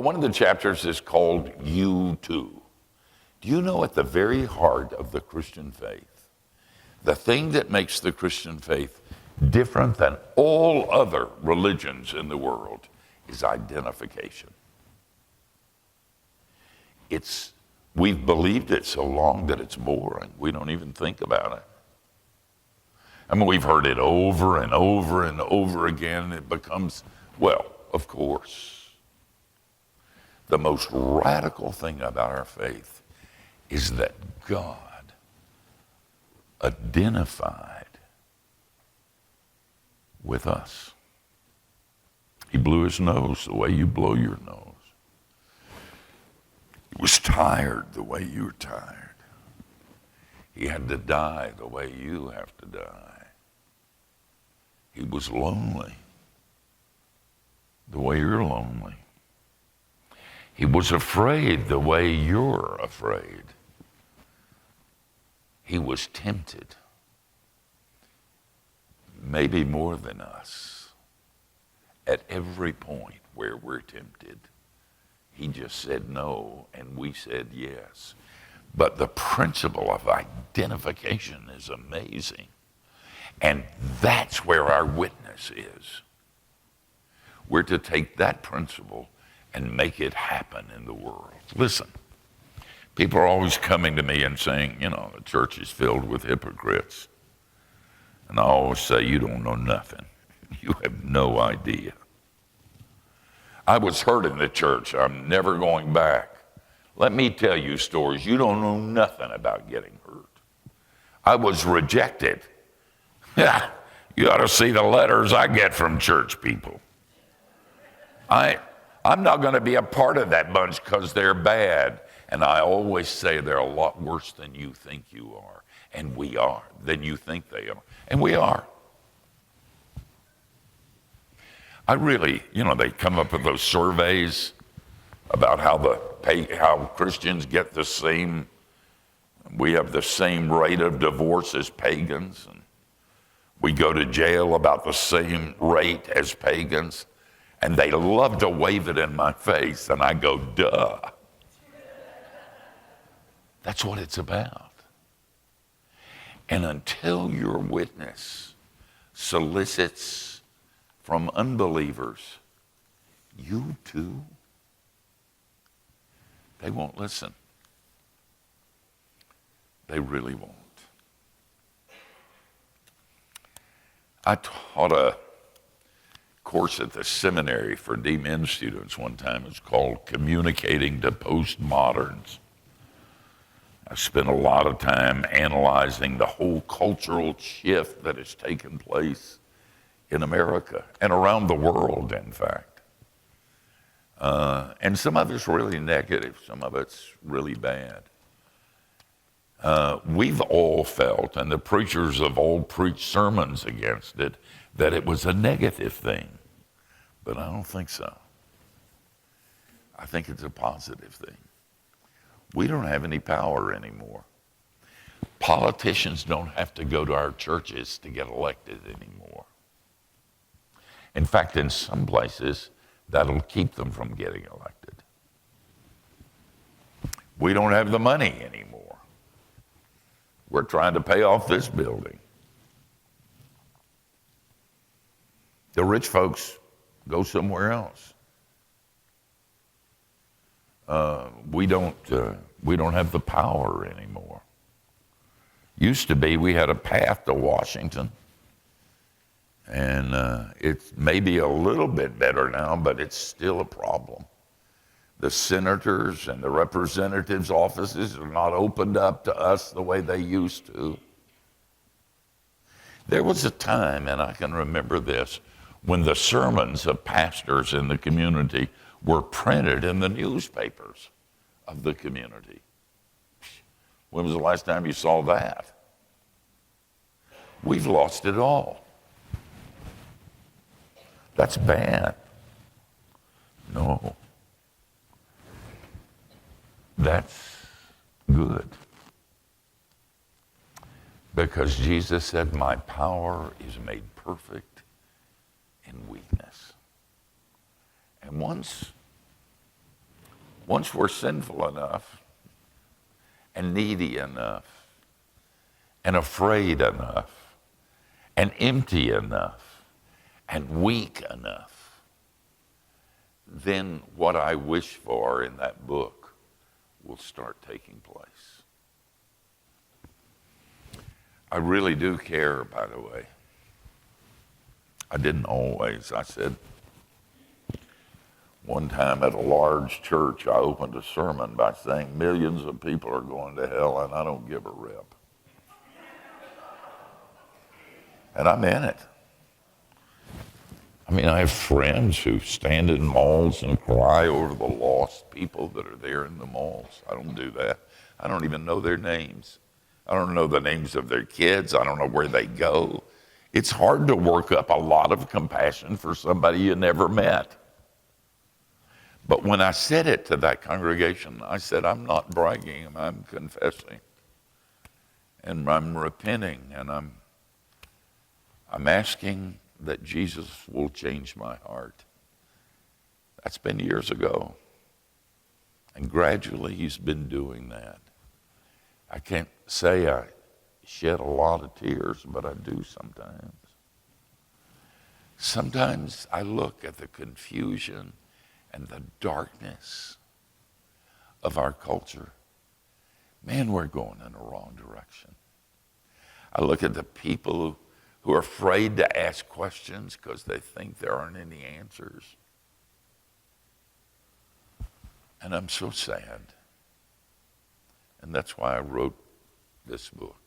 Well, one of the chapters is called You Too. Do you know at the very heart of the Christian faith, the thing that makes the Christian faith different than all other religions in the world is identification. We've believed it so long that it's boring. We don't even think about it. I mean, we've heard it over and over and over again. It becomes, well, of course. The most radical thing about our faith is that God identified with us. He blew his nose the way you blow your nose. He was tired the way you're tired. He had to die the way you have to die. He was lonely the way you're lonely. He was afraid the way you're afraid. He was tempted, maybe more than us, at every point where we're tempted. He just said no, and we said yes. But the principle of identification is amazing. And that's where our witness is. We're to take that principle and make it happen in the world. Listen, people are always coming to me and saying, the church is filled with hypocrites. And I always say, you don't know nothing. You have no idea. I was hurt in the church. I'm never going back. Let me tell you stories. You don't know nothing about getting hurt. I was rejected. You ought to see the letters I get from church people. I'm not going to be a part of that bunch because they're bad. And I always say they're a lot worse than you think you are. And we are. Than you think they are. And we are. I really, they come up with those surveys about how Christians get we have the same rate of divorce as pagans, and we go to jail about the same rate as pagans, and they love to wave it in my face, and I go, duh. That's what it's about. And until your witness solicits from unbelievers, you too, they won't listen. They really won't. I taught a course at the seminary for D-Min students one time. It's called Communicating to Postmoderns. I spent a lot of time analyzing the whole cultural shift that has taken place in America and around the world, in fact. And some of it's really negative, some of it's really bad. We've all felt, and the preachers have all preached sermons against it, that it was a negative thing. But I don't think so. I think it's a positive thing. We don't have any power anymore. Politicians don't have to go to our churches to get elected anymore. In fact, in some places, that'll keep them from getting elected. We don't have the money anymore. We're trying to pay off this building. The rich folks go somewhere else. We don't have the power anymore. Used to be we had a path to Washington, and it's maybe a little bit better now, but it's still a problem. The senators and the representatives' offices are not opened up to us the way they used to. There was a time, and I can remember this, when the sermons of pastors in the community were printed in the newspapers of the community. When was the last time you saw that? We've lost it all. That's bad. No. That's good. Because Jesus said, my power is made perfect in weakness. And once Once we're sinful enough and needy enough and afraid enough and empty enough and weak enough, then what I wish for in that book will start taking place. I really do care, by the way. I didn't always. I said, one time at a large church, I opened a sermon by saying millions of people are going to hell and I don't give a rip. And I meant it. I mean, I have friends who stand in malls and cry over the lost people that are there in the malls. I don't do that. I don't even know their names. I don't know the names of their kids. I don't know where they go. It's hard to work up a lot of compassion for somebody you never met. But when I said it to that congregation, I said, I'm not bragging, I'm confessing. And I'm repenting, and I'm asking that Jesus will change my heart. That's been years ago. And gradually he's been doing that. I can't say I shed a lot of tears, but I do sometimes. Sometimes I look at the confusion and the darkness of our culture. Man, we're going in the wrong direction. I look at the people who are afraid to ask questions because they think there aren't any answers. And I'm so sad. And that's why I wrote this book.